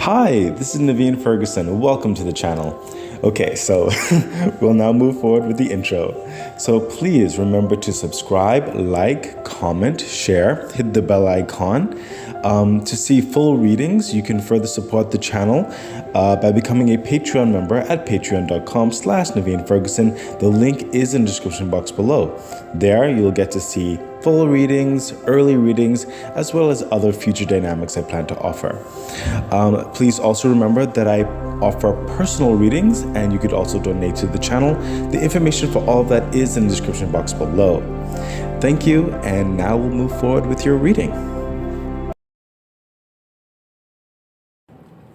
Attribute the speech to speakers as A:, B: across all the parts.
A: Hi, this is Naveen Ferguson. Welcome to the channel. Okay, so we'll now move forward with the intro. So please remember to subscribe, like, comment, share, hit the bell icon. To see full readings, you can further support the channel by becoming a Patreon member at patreon.com/Naveen Ferguson. The link is in the description box below. There, you'll get to see full readings, early readings, as well as other future dynamics I plan to offer. Please also remember that I offer personal readings, and you could also donate to the channel. The information for all of that is in the description box below. Thank you, and now we'll move forward with your reading.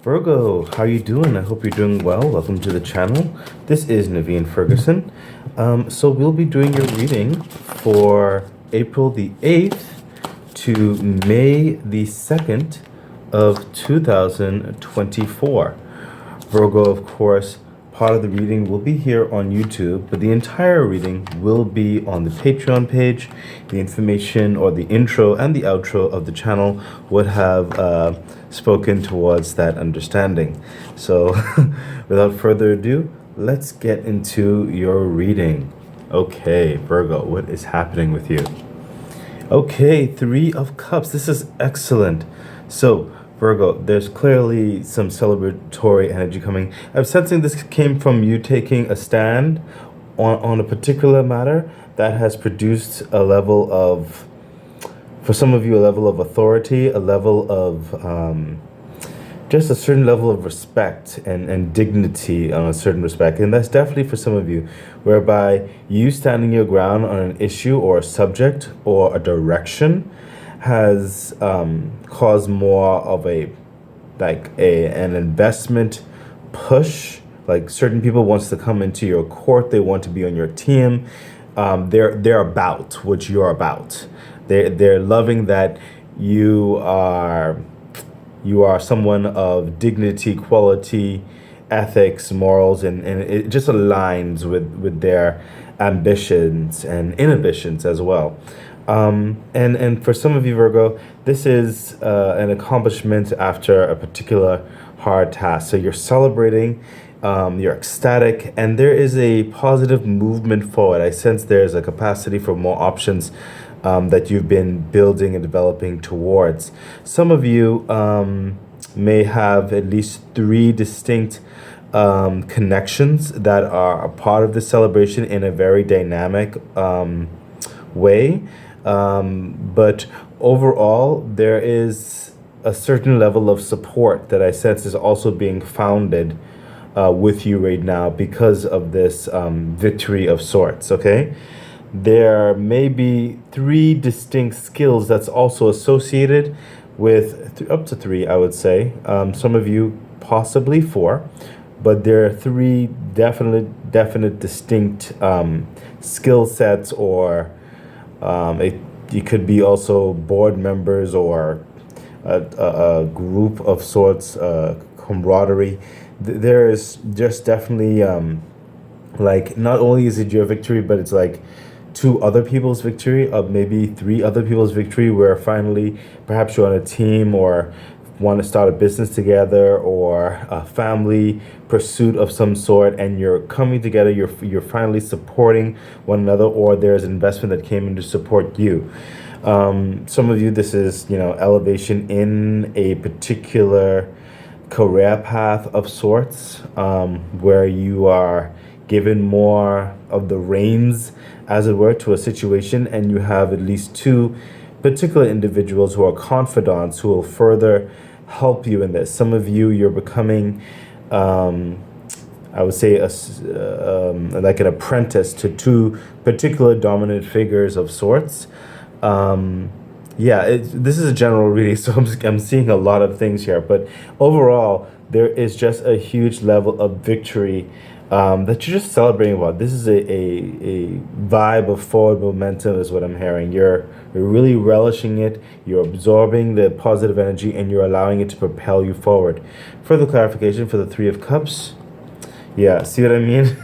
A: Virgo, how are you doing? I hope you're doing well. Welcome to the channel. This is Naveen Ferguson. So we'll be doing your reading for April the 8th to May the 2nd of 2024. Virgo, of course, part of the reading will be here on YouTube, but the entire reading will be on the Patreon page. The information or the intro and the outro of the channel would have spoken towards that understanding. So without further ado, let's get into your reading. Okay, Virgo, what is happening with you? Okay, Three of Cups. This is excellent. So Virgo, there's clearly some celebratory energy coming. I'm sensing this came from you taking a stand on a particular matter that has produced a level of, for some of you, a level of authority, a level of just a certain level of respect and dignity on a certain respect. And that's definitely for some of you, whereby you standing your ground on an issue or a subject or a direction has caused more of an investment push. Like certain people wants to come into your court, they want to be on your team. They're about what you're about. They're loving that you are someone of dignity, quality, ethics, morals, and it just aligns with their ambitions and inhibitions as well. And for some of you, Virgo, this is an accomplishment after a particular hard task. So you're celebrating, you're ecstatic, and there is a positive movement forward. I sense there's a capacity for more options that you've been building and developing towards. Some of you may have at least three distinct connections that are a part of the celebration in a very dynamic way. But overall, there is a certain level of support that I sense is also being founded with you right now because of this victory of sorts, okay? There may be three distinct skills that's also associated with up to three, I would say. Some of you possibly four, but there are three definite distinct skill sets, or it could be also board members or a group of sorts, camaraderie. There is just definitely like, not only is it your victory, but it's like two other people's victory, maybe three other people's victory, where finally perhaps you're on a team or want to start a business together or a family pursuit of some sort, and you're coming together, you're finally supporting one another, or there's an investment that came in to support you. Some of you, this is, elevation in a particular career path of sorts, where you are given more of the reins, as it were, to a situation, and you have at least two particular individuals who are confidants who will further help you in this. Some of you, you're becoming, I would say, like an apprentice to two particular dominant figures of sorts. This is a general reading, so I'm seeing a lot of things here, but overall, there is just a huge level of victory that you're just celebrating about. This is a vibe of forward momentum is what I'm hearing. You're really relishing it, you're absorbing the positive energy, and you're allowing it to propel you forward. Further clarification for the Three of Cups. Yeah, see what I mean?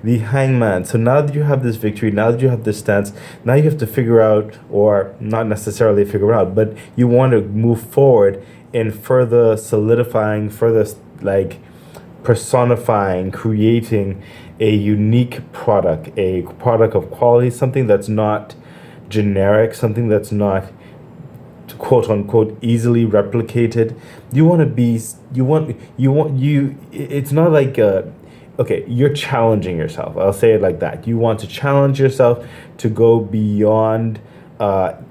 A: The Hangman. So now that you have this victory, now that you have this stance, now you have to figure out, or not necessarily figure out, but you want to move forward in further solidifying, further like personifying, creating a unique product, a product of quality, something that's not generic, something that's not quote unquote easily replicated. You want to be, it's not like, okay, you're challenging yourself. I'll say it like that. You want to challenge yourself to go beyond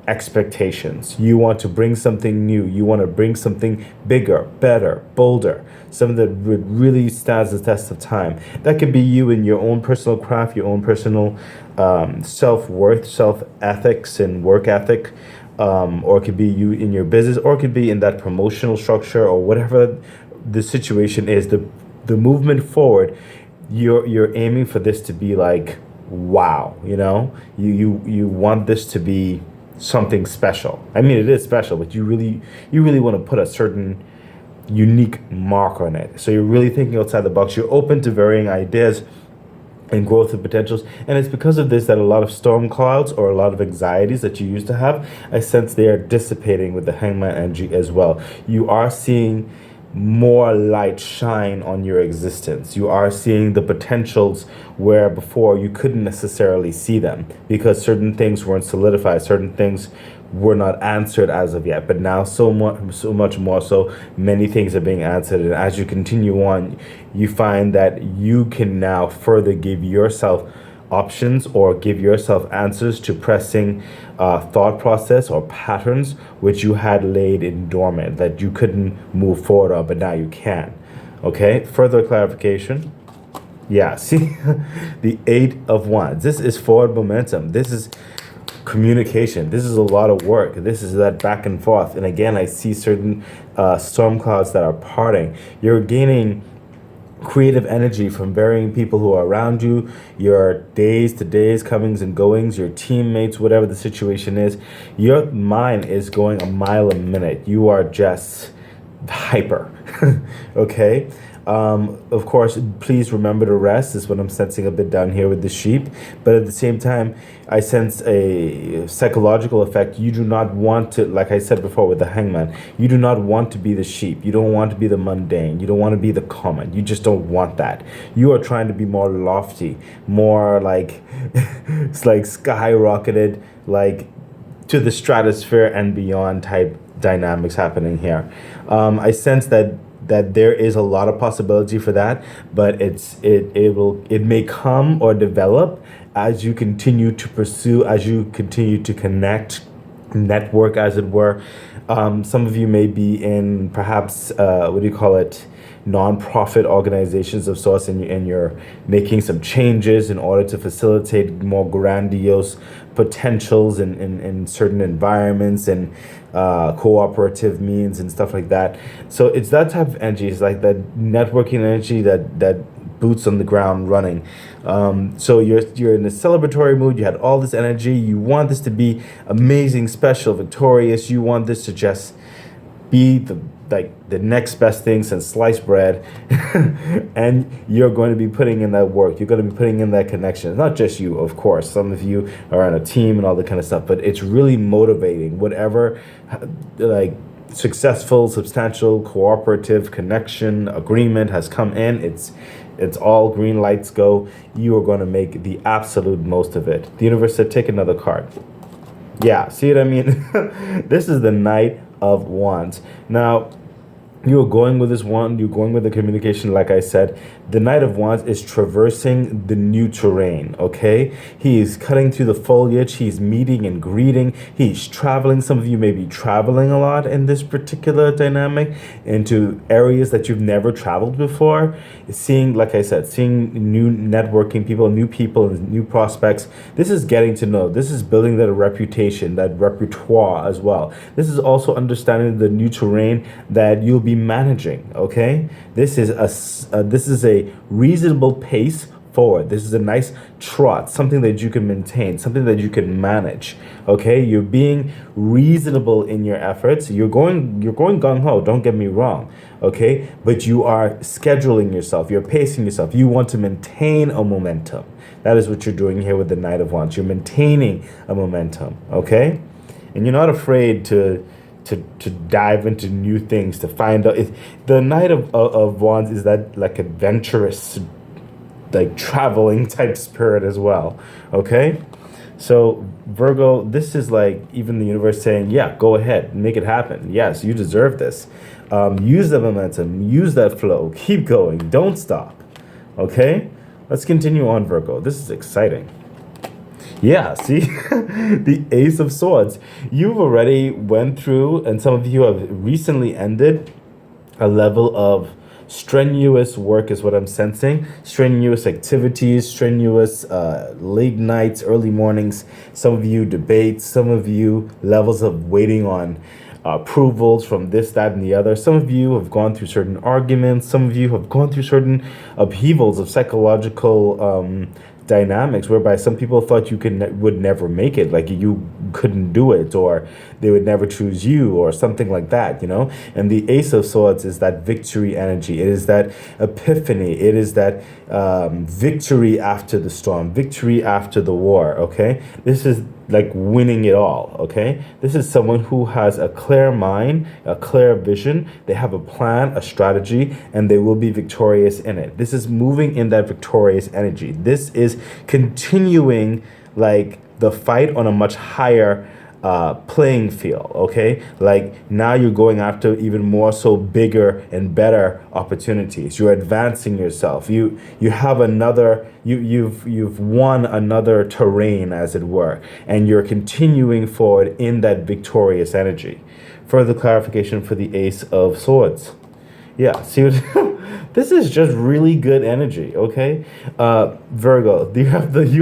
A: expectations. You want to bring something new. You want to bring something bigger, better, bolder, something that really stands the test of time. That could be you in your own personal craft, your own personal self-worth, self-ethics and work ethic, or it could be you in your business, or it could be in that promotional structure, or whatever the situation is. The movement forward, you're aiming for this to be like, wow, you want this to be something special. I mean, it is special, but you really want to put a certain unique mark on it. So you're really thinking outside the box. You're open to varying ideas and growth and potentials. And it's because of this that a lot of storm clouds or a lot of anxieties that you used to have, I sense they are dissipating with the hangman energy as well. You are seeing more light shine on your existence. You are seeing the potentials where before you couldn't necessarily see them because certain things weren't solidified, certain things were not answered as of yet. But now so much more so, many things are being answered. And as you continue on, you find that you can now further give yourself options or give yourself answers to pressing thought process or patterns which you had laid in dormant that you couldn't move forward on, but now you can. Okay, further clarification. Yeah, see, the 8 of Wands. This is forward momentum. This is communication. This is a lot of work. This is that back and forth. And again, I see certain storm clouds that are parting. You're gaining creative energy from varying people who are around you, your days to days, comings and goings, your teammates, whatever the situation is. Your mind is going a mile a minute. You are just hyper. Okay. Of course, please remember to rest is what I'm sensing a bit down here with the sheep. But at the same time, I sense a psychological effect. You do not want to, like I said before with the hangman, you do not want to be the sheep. You don't want to be the mundane. You don't want to be the common. You just don't want that. You are trying to be more lofty, more like, it's like skyrocketed, like to the stratosphere and beyond type dynamics happening here. I sense that there is a lot of possibility for that, but it may come or develop as you continue to pursue, as you continue to connect, network, as it were. Some of you may be in perhaps what do you call it, nonprofit organizations of sorts, and you're making some changes in order to facilitate more grandiose potentials in certain environments and cooperative means and stuff like that. So it's that type of energy. It's like that networking energy, that boots on the ground running. So you're in a celebratory mood. You had all this energy. You want this to be amazing, special, victorious. You want this to just be the next best thing since sliced bread. And you're going to be putting in that work. You're going to be putting in that connection. It's not just you, of course. Some of you are on a team and all that kind of stuff, but it's really motivating. Whatever like successful, substantial, cooperative connection, agreement has come in, it's all green lights go. You are going to make the absolute most of it. The universe said, take another card. Yeah, see what I mean? This is the Knight of Wands. Now, you're going with this wand, you're going with the communication, like I said. The Knight of Wands is traversing the new terrain, okay? He is cutting through the foliage, he's meeting and greeting, he's traveling. Some of you may be traveling a lot in this particular dynamic into areas that you've never traveled before. Seeing, like I said, seeing new networking people, and new prospects. This is getting to know. This is building that reputation, that repertoire as well. This is also understanding the new terrain that you'll be managing, okay? This is a reasonable pace forward. This is a nice trot, something that you can maintain, something that you can manage, okay? You're being reasonable in your efforts. You're going gung-ho, don't get me wrong, okay? But you are scheduling yourself, you're pacing yourself. You want to maintain a momentum. That is what you're doing here with the Knight of Wands. You're maintaining a momentum, okay? And you're not afraid to to dive into new things, to find out. The Knight of Wands is that like adventurous, like traveling type spirit as well. Okay, so Virgo, this is like even the universe saying, yeah, go ahead, make it happen. Yes, you deserve this. Use the momentum, use that flow, keep going, don't stop. Okay, let's continue on, Virgo. This is exciting. Yeah, see, the Ace of Swords. You've already went through, and some of you have recently ended a level of strenuous work, is what I'm sensing. Strenuous activities, strenuous late nights, early mornings. Some of you debates, some of you levels of waiting on approvals from this, that, and the other. Some of you have gone through certain arguments. Some of you have gone through certain upheavals of psychological dynamics whereby some people thought you would never make it, like you couldn't do it, or they would never choose you, or something like that, you know. And the Ace of Swords is that victory energy. It is that epiphany. It is that victory after the storm, victory after the war. Okay, this is like winning it all. Okay, this is someone who has a clear mind, a clear vision. They have a plan, a strategy, and they will be victorious in it. This is moving in that victorious energy. This is continuing like the fight on a much higher playing field. Okay, like now you're going after even more so bigger and better opportunities. You're advancing yourself. You have another, you've won another terrain, as it were, and you're continuing forward in that victorious energy. Further clarification for the Ace of Swords. Yeah, see what this is just really good energy. Okay, Virgo, you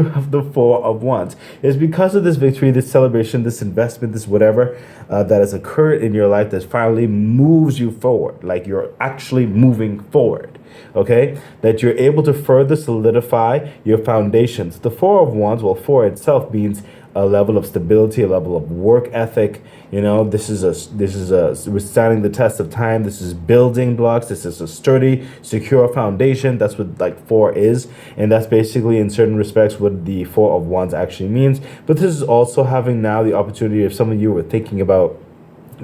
A: have the Four of Wands. It's because of this victory, this celebration, this investment, this whatever that has occurred in your life that finally moves you forward. Like you're actually moving forward. Okay, that you're able to further solidify your foundations. The Four of Wands, well, four itself means a level of stability, a level of work ethic. You know, this is a withstanding the test of time. This is building blocks. This is a sturdy, secure foundation. That's what like four is, and that's basically in certain respects what the Four of Wands actually means. But this is also having now the opportunity, if some of you were thinking about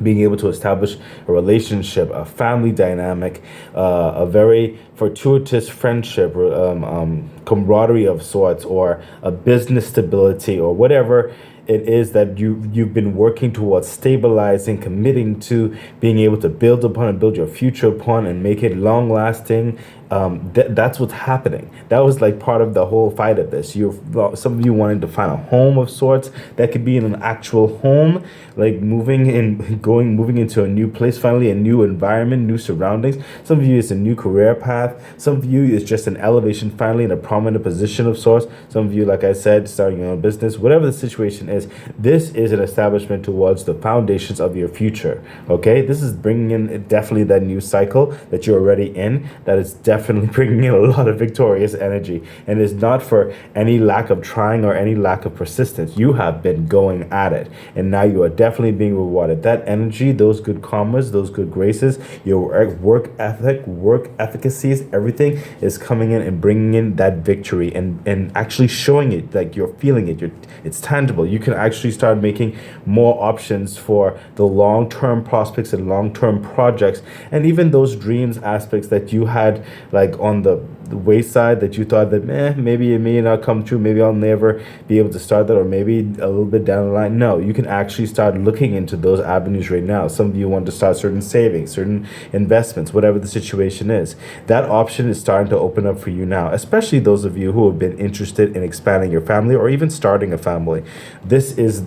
A: being able to establish a relationship, a family dynamic, a very fortuitous friendship, camaraderie of sorts, or a business stability, or whatever it is that you've been working towards stabilizing, committing to, being able to build upon and build your future upon and make it long lasting. That's what's happening. That was like part of the whole fight of this. Some of you wanted to find a home of sorts that could be in an actual home, like moving into a new place, finally a new environment, new surroundings. Some of you it's a new career path. Some of you is just an elevation, finally in a prominent position of sorts. Some of you, like I said, starting your own business. Whatever the situation is, this is an establishment towards the foundations of your future. Okay, this is bringing in definitely that new cycle that you're already in. That is definitely bringing in a lot of victorious energy, and it's not for any lack of trying or any lack of persistence. You have been going at it, and now you are definitely being rewarded. That energy, those good karmas, those good graces, your work ethic, work efficacies, everything is coming in and bringing in that victory, and actually showing it, like you're feeling it. It's tangible. You can actually start making more options for the long-term prospects and long-term projects, and even those dreams aspects that you had like on the wayside that you thought that maybe it may not come true, maybe I'll never be able to start that, or maybe a little bit down the line. No, you can actually start looking into those avenues right now. Some of you want to start certain savings, certain investments, whatever the situation is. That option is starting to open up for you now, especially those of you who have been interested in expanding your family or even starting a family. This is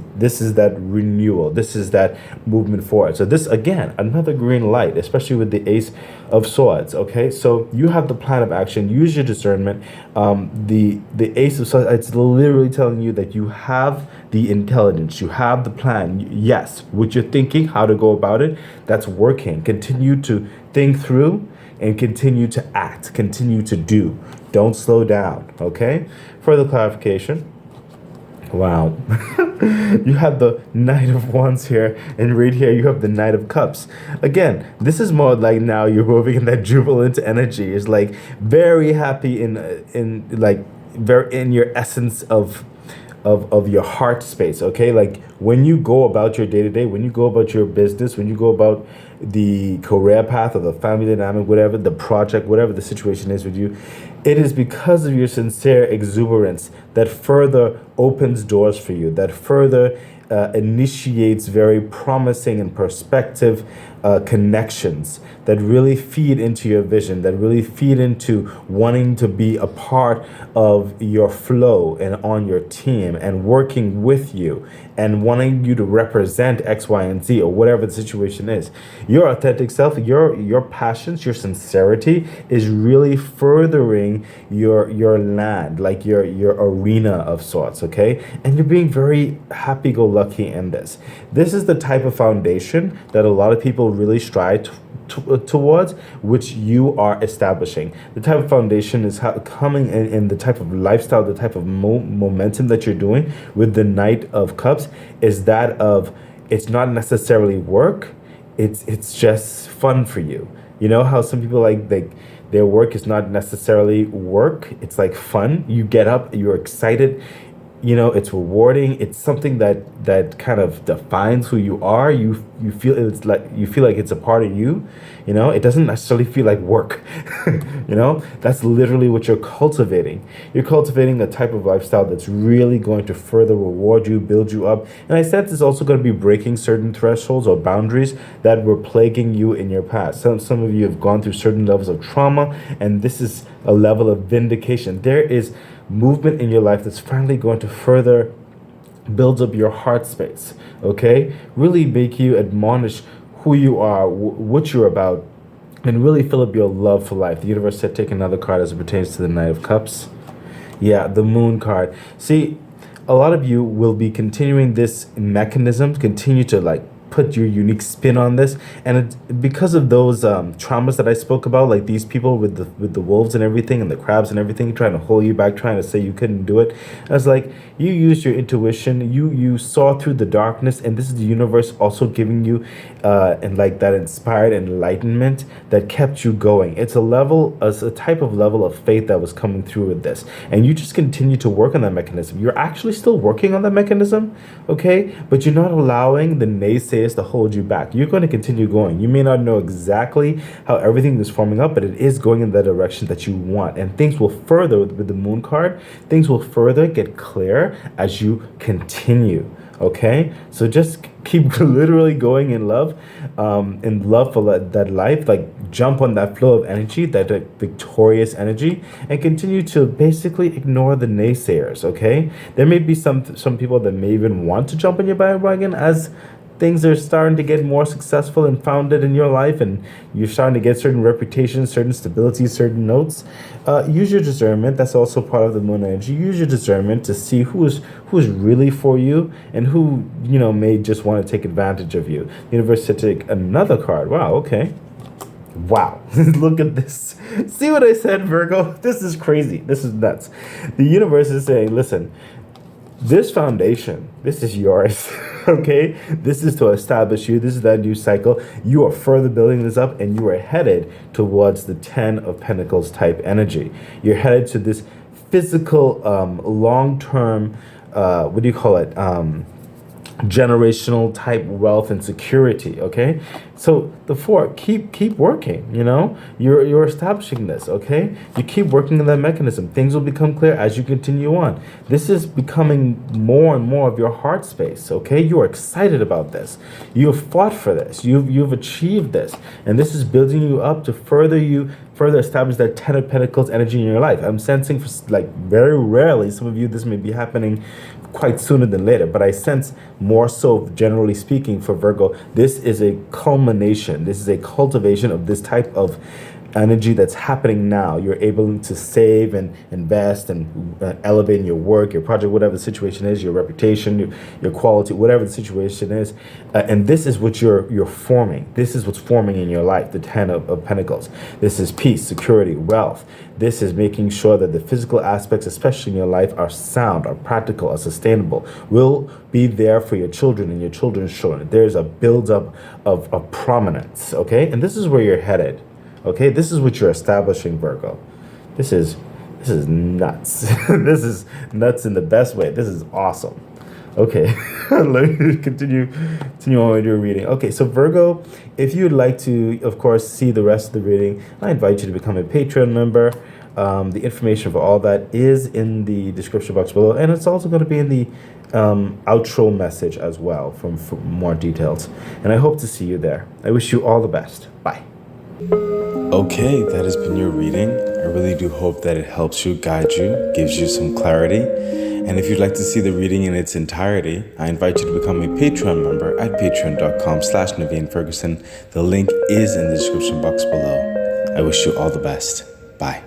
A: that renewal. This is that movement forward. So this, again, another green light, especially with the Ace of Swords. Okay, so you have the plan of action. Use your discernment. The Ace of Swords, it's literally telling you that you have the intelligence, you have the plan. Yes, what you're thinking, how to go about it, that's working. Continue to think through and continue to act, continue to do. Don't slow down. Okay, further clarification. Wow. You have the Knight of Wands here, and right here you have the Knight of Cups. Again, this is more like now you're moving in that jubilant energy. It's like very happy in like very in your essence of of your heart space, okay? Like when you go about your day to day, when you go about your business, when you go about the career path or the family dynamic, whatever the project, whatever the situation is with you, it is because of your sincere exuberance that further opens doors for you, that further initiates very promising and perspective connections that really feed into your vision, that really feed into wanting to be a part of your flow and on your team and working with you and wanting you to represent X, Y, and Z or whatever the situation is. Your authentic self, your passions, your sincerity is really furthering your land, like your arena of sorts, okay? And you're being very happy-go-lucky in this. This is the type of foundation that a lot of people really strive towards, which you are establishing. The type of foundation is coming in the type of lifestyle, the type of momentum that you're doing with the Knight of Cups is that of, it's not necessarily work, it's just fun for you. You know how some people like their work is not necessarily work, it's like fun. You get up, you're excited, you know, it's rewarding, it's something that kind of defines who you are. You feel it's like, you feel like it's a part of you, you know. It doesn't necessarily feel like work. You know, that's literally what you're cultivating. You're cultivating a type of lifestyle that's really going to further reward you, build you up. And I sense it's also going to be breaking certain thresholds or boundaries that were plaguing you in your past. Some of you have gone through certain levels of trauma, and this is a level of vindication. There is movement in your life that's finally going to further build up your heart space, okay? Really make you admonish who you are, what you're about, and really fill up your love for life. The universe said take another card as it pertains to the Knight of Cups. Yeah, the Moon card. See, a lot of you will be continuing this mechanism, continue to like put your unique spin on this, and because of those traumas that I spoke about, like these people with the wolves and everything and the crabs and everything trying to hold you back, trying to say you couldn't do it. I was like, you used your intuition, you saw through the darkness, and this is the universe also giving you and like that inspired enlightenment that kept you going. It's a type of level of faith that was coming through with this, and you just continue to work on that mechanism. You're actually still working on that mechanism, okay, but you're not allowing the naysayers to hold you back. You're going to continue going. You may not know exactly how everything is forming up, but it is going in the direction that you want, and things will further with the Moon card, things will further get clear as you continue. Okay, so just keep literally going in love for that life. Like jump on that flow of energy, that victorious energy, and continue to basically ignore the naysayers. Okay, there may be some people that may even want to jump on your bandwagon as things are starting to get more successful and founded in your life, and you're starting to get certain reputations, certain stability, certain notes. Use your discernment. That's also part of the Moon energy. Use your discernment to see who's really for you and who, you know, may just want to take advantage of you. The universe said take another card. Wow, okay. Wow, look at this. See what I said, Virgo? This is crazy. This is nuts. The universe is saying, listen, this foundation, this is yours, okay? This is to establish you. This is that new cycle. You are further building this up, and you are headed towards the 10 of Pentacles type energy. You're headed to this physical, long-term, what do you call it? Generational type wealth and security, okay? So the 4, keep working, you know? You're establishing this, okay? You keep working on that mechanism. Things will become clear as you continue on. This is becoming more and more of your heart space, okay? You are excited about this. You have fought for this. You've achieved this. And this is building you up to further establish that 10 of Pentacles energy in your life. I'm sensing, for like very rarely, some of you, this may be happening quite sooner than later, but I sense more so, generally speaking, for Virgo, this is a culmination, this is a cultivation of this type of energy that's happening now. You're able to save and invest and elevate in your work, your project, whatever the situation is, your reputation, your quality, whatever the situation is. And this is what you're forming. This is what's forming in your life, the 10 of Pentacles. This is peace, security, wealth. This is making sure that the physical aspects, especially in your life, are sound, are practical, are sustainable, will be there for your children and your children's children. There's a build-up of prominence, okay? And this is where you're headed. Okay, this is what you're establishing, Virgo. This is This is nuts. This is nuts in the best way. This is awesome. Okay, let me continue on with your reading. Okay, so Virgo, if you'd like to, of course, see the rest of the reading, I invite you to become a Patreon member. The information for all that is in the description box below, and it's also going to be in the outro message as well for more details. And I hope to see you there. I wish you all the best. Bye. Okay, that has been your reading. I really do hope that it helps you, guides you, gives you some clarity. And if you'd like to see the reading in its entirety, I invite you to become a Patreon member at patreon.com/Naveen Ferguson. The link is in the description box below. I wish you all the best. Bye.